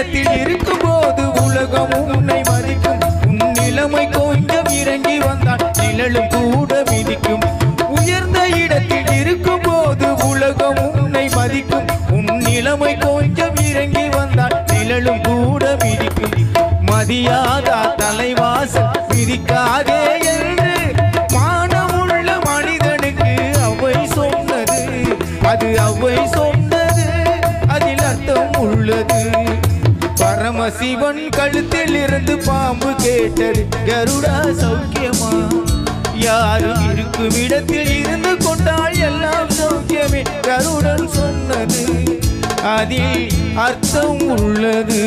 இடத்தில் இருக்கும் போது உலகம் உன்னை மதிக்கும். உன் நிலைமை கொஞ்சம் இறங்கி வந்தால் நிழலும் கூட மிதிக்கும். உயர்ந்த இடத்தில் இருக்கும் போது உலகம் உன்னை மதிக்கும். உன் நிலைமை கொஞ்சம் இறங்கி வந்தால் நிழலும் கூட மிதிக்கும். மதியாதா தலைவாசல் மிதிக்காதே என்று மானமுள்ள மனிதனுக்கு அவை சொன்னது. அது அவை சொன்னது, அதில் அர்த்தம் உள்ளது. பரமசிவன் கழுத்தில் இருந்து பாம்பு கேட்டது, கருடா சௌக்கியமா? யாரும் இருக்கும் இடத்தில் இருந்து கொண்டால் எல்லாம் சௌக்கியமே. கருடன் சொன்னது, அதில் அர்த்தம் உள்ளது.